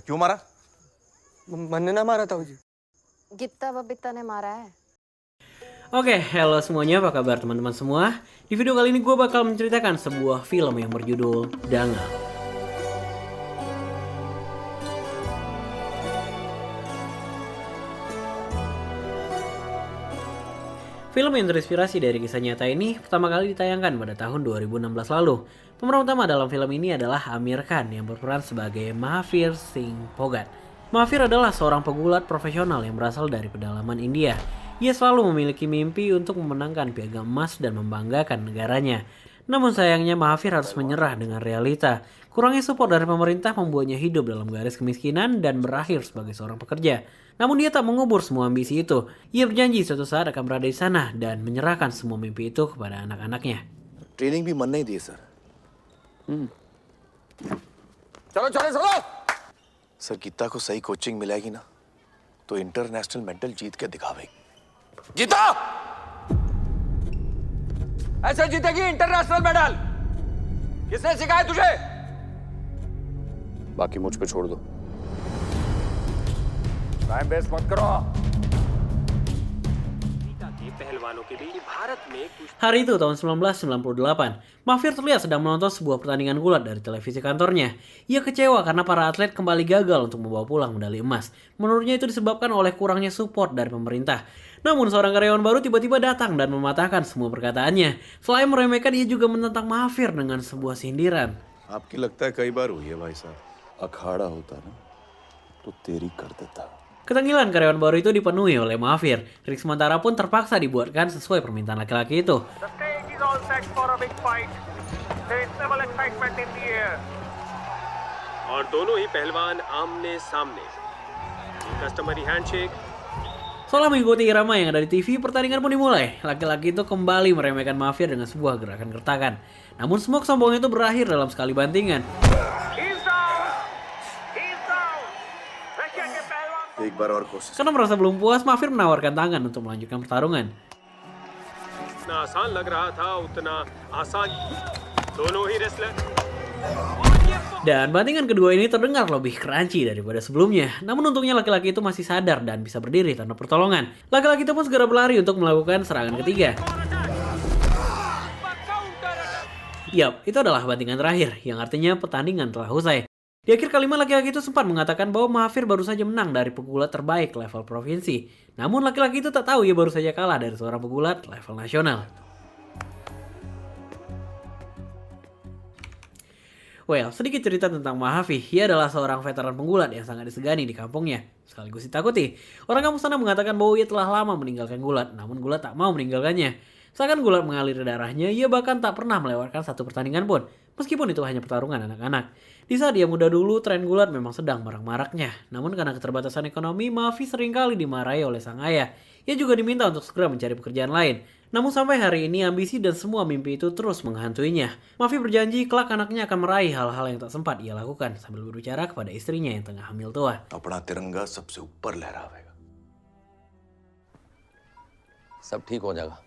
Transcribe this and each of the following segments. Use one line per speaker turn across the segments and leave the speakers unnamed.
क्यों मारा?
मैंने ना मारा था जी।
गिप्ता बबीता ने मारा है।
Oke, halo semuanya, apa kabar teman-teman semua? Di video kali ini gue bakal menceritakan sebuah film yang berjudul Dangal. Film yang terinspirasi dari kisah nyata ini pertama kali ditayangkan pada tahun 2016 lalu. Pemeran utama dalam film ini adalah Amir Khan yang berperan sebagai Mahavir Singh Phogat. Mahavir adalah seorang pegulat profesional yang berasal dari pedalaman India. Ia selalu memiliki mimpi untuk memenangkan piagam emas dan membanggakan negaranya. Namun sayangnya Mahavir harus menyerah dengan realita. Kurangnya support dari pemerintah membuatnya hidup dalam garis kemiskinan dan berakhir sebagai seorang pekerja. Namun dia tak mengubur semua ambisi itu. Ia berjanji suatu saat akan berada di sana dan menyerahkan semua mimpi itu kepada anak-anaknya.
Training भी मन नहीं दी सर। चलो चलो चलो। सर गीता को सही कोचिंग मिलेगी ना तो इंटरनेशनल मेंटल जीत के दिखावेगी। गीता ऐसे जीतेगी इंटरनेशनल मेडल। किसने सिखाया तुझे? बाकी मुझ पे छोड़ दो। टाइम वेस्ट मत करो।
Hari itu tahun 1998, Mahavir terlihat sedang menonton sebuah pertandingan gulat dari televisi kantornya. Ia kecewa karena para atlet kembali gagal untuk membawa pulang medali emas. Menurutnya itu disebabkan oleh kurangnya support dari pemerintah. Namun seorang karyawan baru tiba-tiba datang dan mematahkan semua perkataannya. Selain meremehkan, ia juga menentang Mahavir dengan sebuah sindiran.
आपकी लगता है कई बार हुई है भाई साहब। अखाड़ा होता ना तो तेरी कर देता।
Keterangan karyawan baru itu dipenuhi oleh Mahavir. Ring sementara pun terpaksa dibuatkan sesuai permintaan laki-laki itu.
The stage is all set for a big fight. There is double excitement in the air.
और दोनों ही पहलवान आमने सामने। Customary handshake.
Setelah mengikuti irama yang ada di TV, pertandingan pun dimulai. Laki-laki itu kembali meremehkan Mahavir dengan sebuah gerakan gertakan. Namun semua kesombongan itu berakhir dalam sekali bantingan.
He's down. He's down. Russia के पहलवान
एक बार और कोशिश।
Karena merasa belum puas, Mahavir menawarkan tangan untuk melanjutkan pertarungan.
जितना आसान लग रहा था उतना आसान दोनों ही wrestler.
Dan bantingan kedua ini terdengar lebih crunchy daripada sebelumnya. Namun untungnya laki-laki itu masih sadar dan bisa berdiri tanpa pertolongan. Laki-laki itu pun segera berlari untuk melakukan serangan ketiga. Yap, itu adalah bantingan terakhir, yang artinya pertandingan telah usai. Di akhir kalimat laki-laki itu sempat mengatakan bahwa Mahavir baru saja menang dari pegulat terbaik level provinsi. Namun laki-laki itu tak tahu ia baru saja kalah dari seorang pegulat level nasional. Well, sedikit cerita tentang Mahavir. Ia adalah seorang veteran penggulat yang sangat disegani di kampungnya, sekaligus ditakuti. Orang kampung sana mengatakan bahwa ia telah lama meninggalkan gulat, namun gulat tak mau meninggalkannya. Seakan gulat mengalir darahnya, ia bahkan tak pernah melewatkan satu pertandingan pun, meskipun itu hanya pertarungan anak-anak. Di saat dia muda dulu, tren gulat memang sedang marak-maraknya. Namun karena keterbatasan ekonomi, Mahavir seringkali dimarahi oleh sang ayah. Ia juga diminta untuk segera mencari pekerjaan lain. Namun sampai hari ini ambisi dan semua mimpi itu terus menghantuinya. Mahavir berjanji kelak anaknya akan meraih hal-hal yang tak sempat ia lakukan sambil berbicara kepada istrinya yang tengah hamil tua.
अपना तिरंगा सबसे ऊपर लहरावेगा।
सब ठीक हो जाएगा।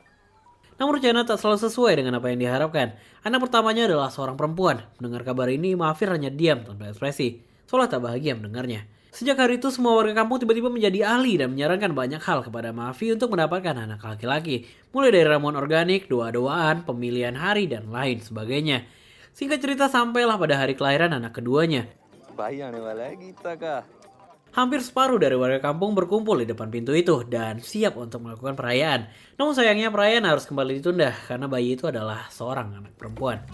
Namun rencana tak selalu sesuai dengan apa yang diharapkan. Anak pertamanya adalah seorang perempuan. Mendengar kabar ini, Mahavir hanya diam tanpa ekspresi, seolah tak bahagia mendengarnya. Sejak hari itu, semua warga kampung tiba-tiba menjadi ahli dan menyarankan banyak hal kepada Mahavir untuk mendapatkan anak laki-laki. Mulai dari ramuan organik, doa-doaan, pemilihan hari, dan lain sebagainya. Singkat cerita, sampailah pada hari kelahiran anak keduanya.
भाई आने वाला है गीता का।
Hampir separuh dari warga kampung berkumpul di depan pintu itu dan siap untuk melakukan perayaan. Namun sayangnya perayaan harus kembali ditunda karena bayi itu adalah seorang anak perempuan.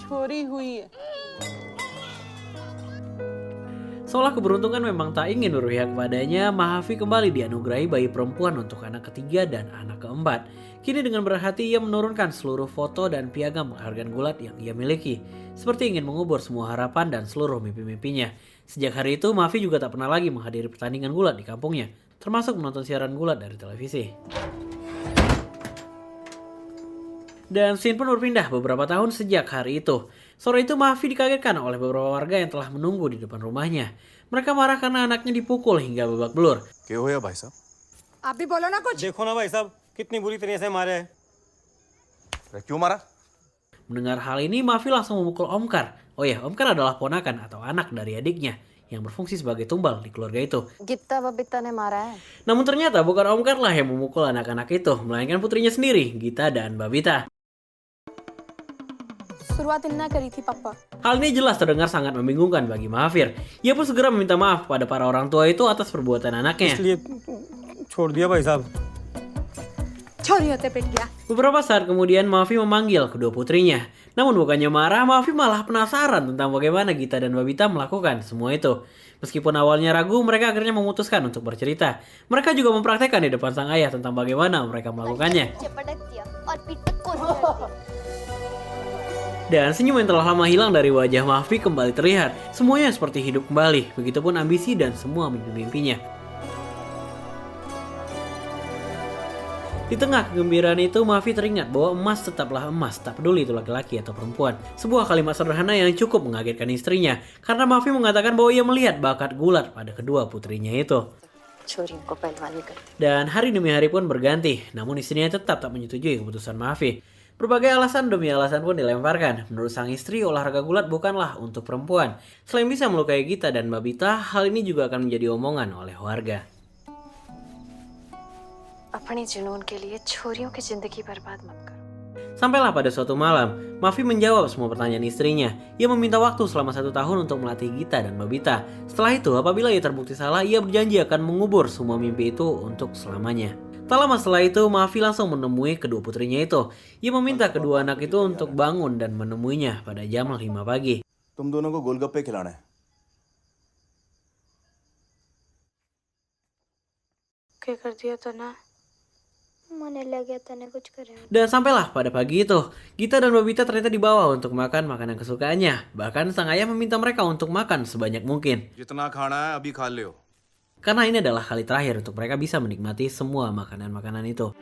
Seolah keberuntungan memang tak ingin berpihak kepadanya, Mahavir kembali dianugerahi bayi perempuan untuk anak ketiga dan anak keempat. Kini dengan berhati ia menurunkan seluruh foto dan piagam penghargaan gulat yang ia miliki. Seperti ingin mengubur semua harapan dan seluruh mimpi-mimpinya. Sejak hari itu, Mahavir juga tak pernah lagi menghadiri pertandingan gulat di kampungnya, termasuk menonton siaran gulat dari televisi. Dan scene pun berpindah beberapa tahun sejak hari itu. Sore itu Mahavir dikagetkan oleh beberapa warga yang telah menunggu di depan rumahnya. Mereka marah karena anaknya dipukul hingga babak belur.
क्या हुआ भाई साहब?
आप भी बोलो ना कुछ।
देखो ना भाई साहब कितनी बुरी तरह से मारे हैं।
क्यों मारा?
Mendengar hal ini, Mahavir langsung memukul Omkar. Oh ya, Omkar adalah ponakan atau anak dari adiknya. yang berfungsi sebagai tumbal di keluarga itu.
गिप्ता बबीता ने मारा है।
Namun ternyata bukan Omkar lah yang memukul anak-anak itu, melainkan putrinya sendiri, Gita dan Babita.
शुरुआत इन्ना करी थी पापा।
Hal ini jelas terdengar sangat membingungkan bagi Mahafir. Ia pun segera meminta maaf pada para orang tua itu atas perbuatan anaknya.
इसलिए छोड़ दिया भाई साहब।
छोरी होते पिट गया।
Beberapa saat kemudian Mafi memanggil kedua putrinya. Namun bukannya marah, Mafi malah penasaran tentang bagaimana Gita dan Babita melakukan semua itu. Meskipun awalnya ragu, mereka akhirnya memutuskan untuk bercerita. Mereka juga mempraktekkan di depan sang ayah tentang bagaimana mereka melakukannya. Dan senyum yang telah lama hilang dari wajah Mafi kembali terlihat. Semuanya seperti hidup kembali, begitupun ambisi dan semua mimpi-mimpinya. Di tengah kegembiraan itu, Mafi teringat bahwa emas tetaplah emas, tak peduli itu laki-laki atau perempuan. Sebuah kalimat sederhana yang cukup mengagetkan istrinya, karena Mafi mengatakan bahwa ia melihat bakat gulat pada kedua putrinya itu. Dan hari demi hari pun berganti, namun istrinya tetap tak menyetujui keputusan Mafi. Berbagai alasan demi alasan pun dilemparkan. Menurut sang istri, olahraga gulat bukanlah untuk perempuan. Selain bisa melukai Gita dan Babita, hal ini juga akan menjadi omongan oleh warga.
अपनी जुनून के लिए छोरियों की जिंदगी बर्बाद मत करो।
Sampailah pada suatu malam, Mafi menjawab semua pertanyaan istrinya. Ia meminta waktu selama 1 tahun untuk melatih Gita dan Babita. Setelah itu, apabila ia terbukti salah, ia berjanji akan mengubur semua mimpi itu untuk selamanya. Tak lama setelah itu, Mafi langsung menemui kedua putrinya itu. Ia meminta kedua anak itu untuk bangun dan menemuinya pada jam 5 pagi.
तुम दोनों को गोलगप्पे खिलाना है।
क्या कर दिया था ना? मने लगा तने कुछ करे।
Dan sampailah pada pagi itu, Gita dan Babita ternyata dibawa untuk makan makanan kesukaannya. Bahkan sang ayah meminta mereka untuk makan sebanyak mungkin.
जितना खाना है अभी खा ले।
Karena ini adalah kali terakhir untuk mereka bisa menikmati semua makanan-makanan itu.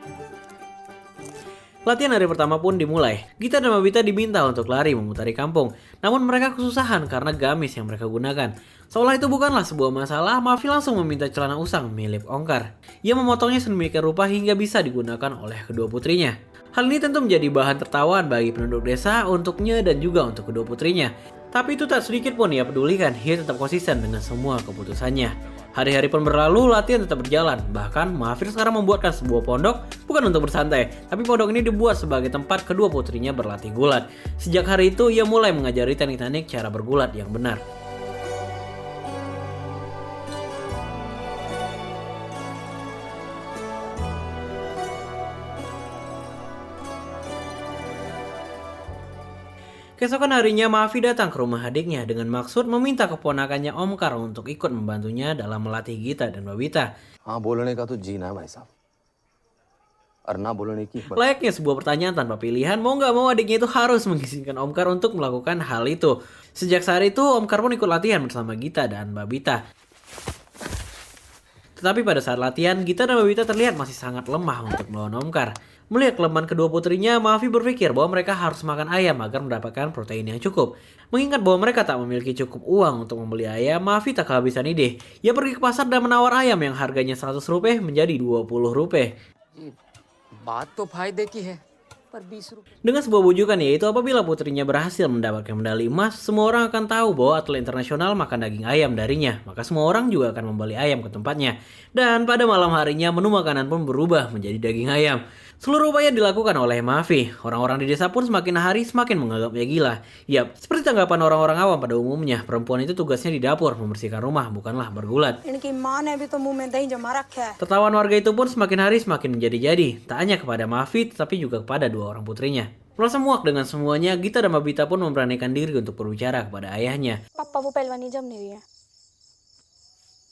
Latihan hari pertama pun dimulai. Gita dan Babita diminta untuk lari memutari kampung. Namun mereka kesusahan karena gamis yang mereka gunakan. Seolah itu bukanlah sebuah masalah, Mafi langsung meminta celana usang milik Omkar. Ia memotongnya sedemikian rupa hingga bisa digunakan oleh kedua putrinya. Hal ini tentu menjadi bahan tertawaan bagi penduduk desa, untuknya dan juga untuk kedua putrinya. Tapi itu tak sedikit pun ia pedulikan, ia tetap konsisten dengan semua keputusannya. Hari-hari pun berlalu, latihan tetap berjalan. Bahkan, Mahafir sekarang membuatkan sebuah pondok, bukan untuk bersantai, tapi pondok ini dibuat sebagai tempat kedua putrinya berlatih gulat. Sejak hari itu, ia mulai mengajari teknik-teknik cara bergulat yang benar. Keesokan harinya Mafi datang ke rumah adiknya dengan maksud meminta keponakannya Omkar untuk ikut membantunya dalam melatih Gita dan Babita.
हाँ बोलने का तो जीना है भाई साहब और ना बोलने की हिम्मत।
Layaknya sebuah pertanyaan tanpa pilihan, mau nggak mau adiknya itu harus mengizinkan Omkar untuk melakukan hal itu. Sejak saat itu, Omkar pun ikut latihan bersama Gita dan Babita. Tetapi pada saat latihan, Gita dan Babita terlihat masih sangat lemah untuk melawan Omkar. Melihat kelemahan kedua putrinya, Mafi berpikir bahwa mereka harus makan ayam agar mendapatkan protein yang cukup. Mengingat bahwa mereka tak memiliki cukup uang untuk membeli ayam, Mafi tak kehabisan ide. Ia pergi ke pasar dan menawar ayam yang harganya 100 rupiah menjadi 20 rupiah.
बात तो फायदे की है पर 20 रुपए।
Dengan sebuah bujukan yaitu apabila putrinya berhasil mendapatkan medali emas, semua orang akan tahu bahwa atlet internasional makan daging ayam darinya. Maka semua orang juga akan membeli ayam ke tempatnya. Dan pada malam harinya menu makanan pun berubah menjadi daging ayam. Seluruh upaya dilakukan oleh Mafi. Orang-orang di desa pun semakin hari semakin menganggapnya gila. Yap, seperti tanggapan orang-orang awam pada umumnya, perempuan itu tugasnya di dapur membersihkan rumah, bukanlah bergulat.
इनकी माँ ने भी तो मुंह में दही जमा रखा है।
Tertawan warga itu pun semakin hari semakin menjadi-jadi, tak hanya kepada Mafi tetapi juga kepada dua orang putrinya. Merasa muak dengan semuanya, Gita dan Babita pun memberanikan diri untuk berbicara kepada ayahnya.
पापा वो पहलवानी जम नहीं रही है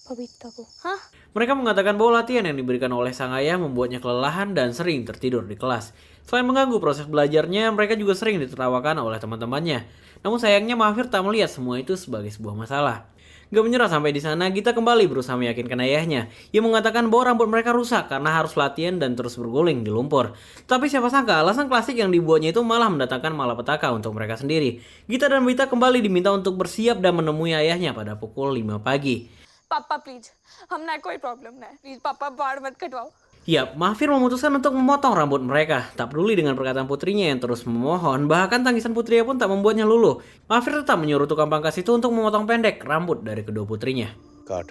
बबीता को। हाँ
Mereka mengatakan bahwa latihan yang diberikan oleh sang ayah membuatnya kelelahan dan sering tertidur di kelas. Selain mengganggu proses belajarnya, mereka juga sering ditertawakan oleh teman-temannya. Namun sayangnya Mahafir tak melihat semua itu sebagai sebuah masalah. Gak menyerah sampai di sana, Gita kembali berusaha meyakinkan ayahnya. Ia mengatakan bahwa rambut mereka rusak karena harus latihan dan terus berguling di lumpur. Tapi siapa sangka alasan klasik yang dibuatnya itu malah mendatangkan malapetaka untuk mereka sendiri. Gita dan Babita kembali diminta untuk bersiap dan menemui ayahnya pada pukul 5 pagi.
पापा प्लीज हम ना कोई प्रॉब्लम ना है प्लीज पापा बाल मत कटवाओ।
Ya, Mahfir memutuskan untuk memotong rambut mereka. Tak peduli dengan perkataan putrinya yang terus memohon, bahkan tangisan putrinya pun tak membuatnya luluh. Mahfir tetap menyuruh tukang pangkas itu untuk memotong pendek rambut dari kedua putrinya.
काट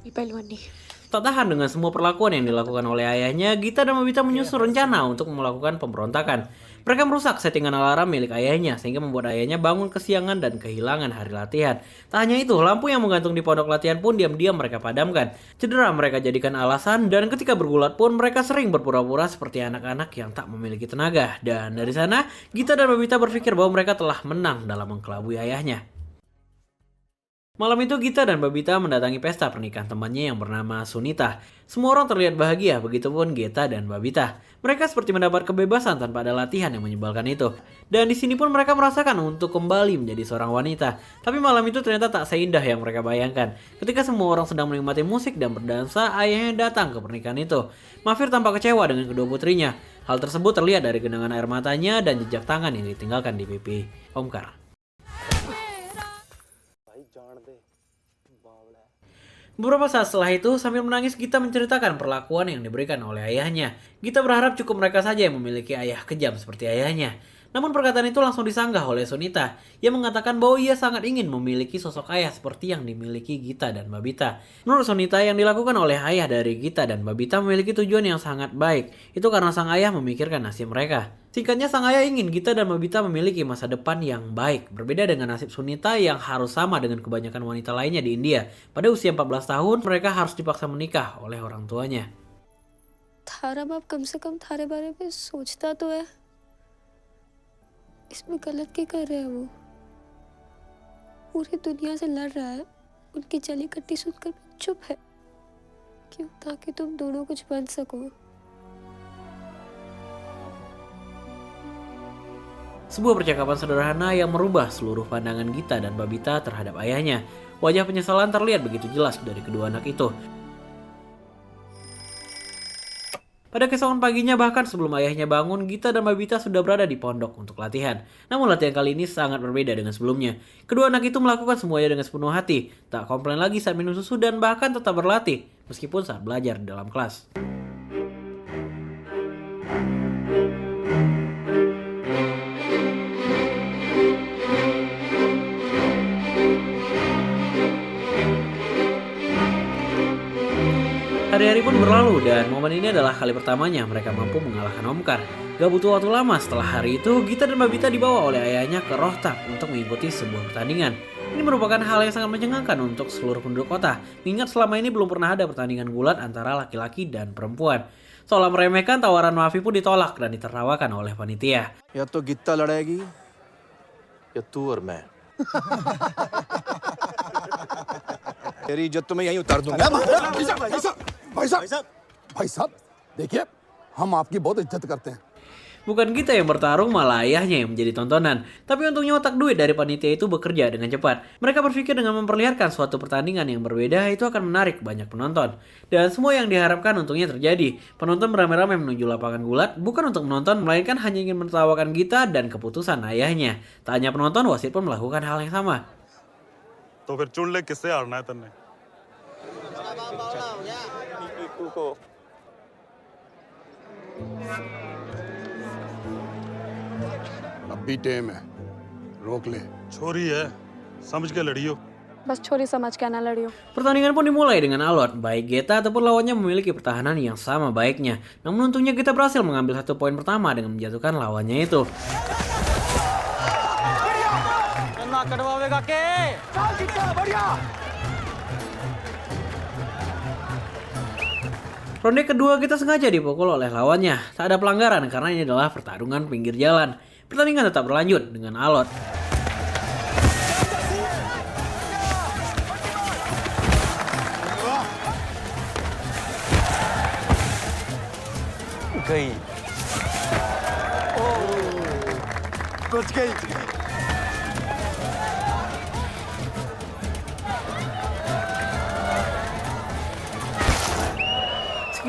पहलवानी
Tak tahan dengan semua perlakuan yang dilakukan oleh ayahnya, Gita dan Babita menyusun rencana untuk melakukan pemberontakan. Mereka merusak settingan alarm milik ayahnya sehingga membuat ayahnya bangun kesiangan dan kehilangan hari latihan. Tak hanya itu, lampu yang menggantung di pondok latihan pun diam-diam mereka padamkan. Cedera mereka jadikan alasan dan ketika bergulat pun mereka sering berpura-pura seperti anak-anak yang tak memiliki tenaga. Dan dari sana, Gita dan Babita berpikir bahwa mereka telah menang dalam mengkelabui ayahnya. Malam itu Gita dan Babita mendatangi pesta pernikahan temannya yang bernama Sunita. Semua orang terlihat bahagia, begitupun Gita dan Babita. Mereka seperti mendapat kebebasan tanpa ada latihan yang menyebalkan itu. Dan di sini pun mereka merasakan untuk kembali menjadi seorang wanita. Tapi malam itu ternyata tak seindah yang mereka bayangkan. Ketika semua orang sedang menikmati musik dan berdansa, ayahnya datang ke pernikahan itu. Mahfir tampak kecewa dengan kedua putrinya. Hal tersebut terlihat dari genangan air matanya dan jejak tangan yang ditinggalkan di pipi Omkar. Beberapa saat setelah itu, sambil menangis Gita menceritakan perlakuan yang diberikan oleh ayahnya. Gita berharap cukup mereka saja yang memiliki ayah kejam seperti ayahnya. Namun perkataan itu langsung disanggah oleh Sunita. Ia mengatakan bahwa ia sangat ingin memiliki sosok ayah seperti yang dimiliki Gita dan Babita. Menurut Sunita, yang dilakukan oleh ayah dari Gita dan Babita memiliki tujuan yang sangat baik. Itu karena sang ayah memikirkan nasib mereka. Singkatnya, sang ayah ingin Gita dan Babita memiliki masa depan yang baik. Berbeda dengan nasib Sunita yang harus sama dengan kebanyakan wanita lainnya di India. Pada usia 14 tahun, mereka harus dipaksa menikah oleh orang tuanya.
थारा बाप कम से कम थारे बारे में सोचता तो है। इसमें गलत क्या कर रहा है वो? पूरी दुनिया से लड़ रहा है, उनकी जली कट्टी सुनकर चुप है। क्यों? ताकि तुम दोनों कुछ बन सको।
Sebuah percakapan sederhana yang merubah seluruh pandangan Gita dan Babita terhadap ayahnya. Wajah penyesalan terlihat begitu jelas dari kedua anak itu. Pada keesokan paginya, bahkan sebelum ayahnya bangun, Gita dan Babita sudah berada di pondok untuk latihan. Namun latihan kali ini sangat berbeda dengan sebelumnya. Kedua anak itu melakukan semuanya dengan sepenuh hati, tak komplain lagi saat minum susu dan bahkan tetap berlatih, meskipun saat belajar di dalam kelas. Hari-hari pun berlalu dan momen ini adalah kali pertamanya mereka mampu mengalahkan Omkar. Gak butuh waktu lama setelah hari itu, Gita dan Babita dibawa oleh ayahnya ke Rohtak untuk mengikuti sebuah pertandingan. Ini merupakan hal yang sangat menyenangkan untuk seluruh penduduk kota, mengingat selama ini belum pernah ada pertandingan gulat antara laki-laki dan perempuan. Seolah meremehkan, tawaran Mahfir pun ditolak dan ditertawakan oleh panitia.
या तो गित्ता लड़ेगी
या तू और मैं
तेरी इज्जत तो मैं यहीं उतार दूंगा
भाई साहब देखिए हम आपकी बहुत इज्जत करते हैं।
Bukan Gita yang bertarung, malah ayahnya yang menjadi tontonan. Tapi untungnya otak duit dari panitia itu bekerja dengan cepat. Mereka berpikir dengan memperlihatkan suatu pertandingan yang berbeda itu akan menarik banyak penonton. Dan semua yang diharapkan untungnya terjadi. Penonton beramai-ramai menuju lapangan gulat, bukan untuk menonton, melainkan hanya ingin menertawakan Gita dan keputusan ayahnya. Tak hanya penonton, wasit pun melakukan hal yang sama.
तो फिर चुन ले किससे हारना है तन्ने
अब भी टेम है, रोक ले।
छोरी है समझ के लड़ियो
बस छोरी समझ के ना लड़ियो।
Pertandingan pun dimulai dengan alot. Baik Gita ataupun lawannya memiliki pertahanan yang sama baiknya. Namun untungnya Gita berhasil mengambil 1 poin pertama dengan menjatuhkan lawannya itu. Ronde kedua Gita sengaja dipukul oleh lawannya. Tak ada pelanggaran karena ini adalah pertarungan pinggir jalan. Pertandingan tetap berlanjut dengan alot.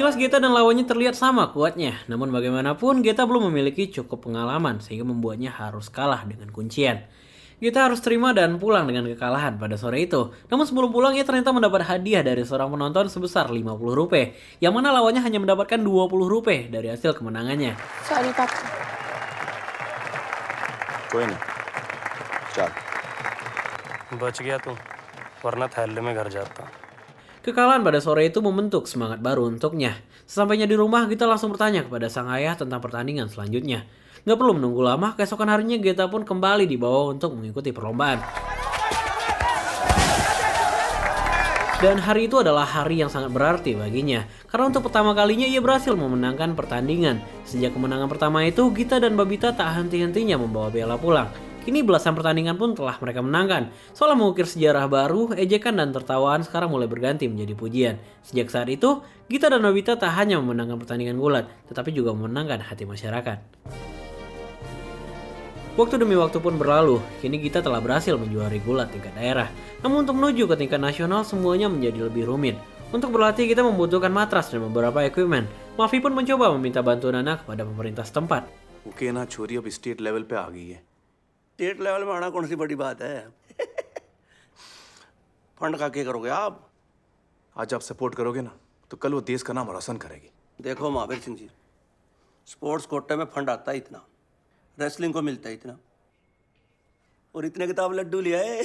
Sekilas Geta dan lawannya terlihat sama kuatnya, namun bagaimanapun Geta belum memiliki cukup pengalaman sehingga membuatnya harus kalah dengan kuncian. Geta harus terima dan pulang dengan kekalahan pada sore itu. Namun sebelum pulang ia ternyata mendapat hadiah dari seorang penonton sebesar 50 rupiah, yang mana lawannya hanya mendapatkan 20 rupiah dari hasil kemenangannya.
Sorry पापा
कोई नहीं चल
बच गया तू वरना थैले में घर जाता.
Kekalahan pada sore itu membentuk semangat baru untuknya. Sesampainya di rumah, Geta langsung bertanya kepada sang ayah tentang pertandingan selanjutnya. Nggak perlu menunggu lama, keesokan harinya Geta pun kembali dibawa untuk mengikuti perlombaan. Dan hari itu adalah hari yang sangat berarti baginya, karena untuk pertama kalinya ia berhasil memenangkan pertandingan. Sejak kemenangan pertama itu, Gita dan Babita tak henti-hentinya membawa Bella pulang. Kini belasan pertandingan pun telah mereka menangkan. Seolah mengukir sejarah baru, ejekan dan tertawaan sekarang mulai berganti menjadi pujian. Sejak saat itu, Gita dan Babita tak hanya memenangkan pertandingan gulat, tetapi juga memenangkan hati masyarakat. Waktu demi waktu pun berlalu, kini Gita telah berhasil menjuari gulat tingkat daerah. Namun untuk menuju ke tingkat nasional semuanya menjadi lebih rumit. Untuk berlatih kita membutuhkan matras dan beberapa equipment. Mafi pun mencoba meminta bantuan Nana kepada pemerintah setempat.
Okay ना छोरी अब state level पे आ गई है.
State level में आना कौन सी बड़ी बात है. फंड का क्या करोगे आप.
आज आप सपोर्ट करोगे ना तो कल वो देश का नाम रोशन करेगी.
देखो महावीर सिंह जी, स्पोर्ट्स कोटे में फंड आता है इतना, रेसलिंग को मिलता है इतना, और इतने किताब लड्डू लिया है.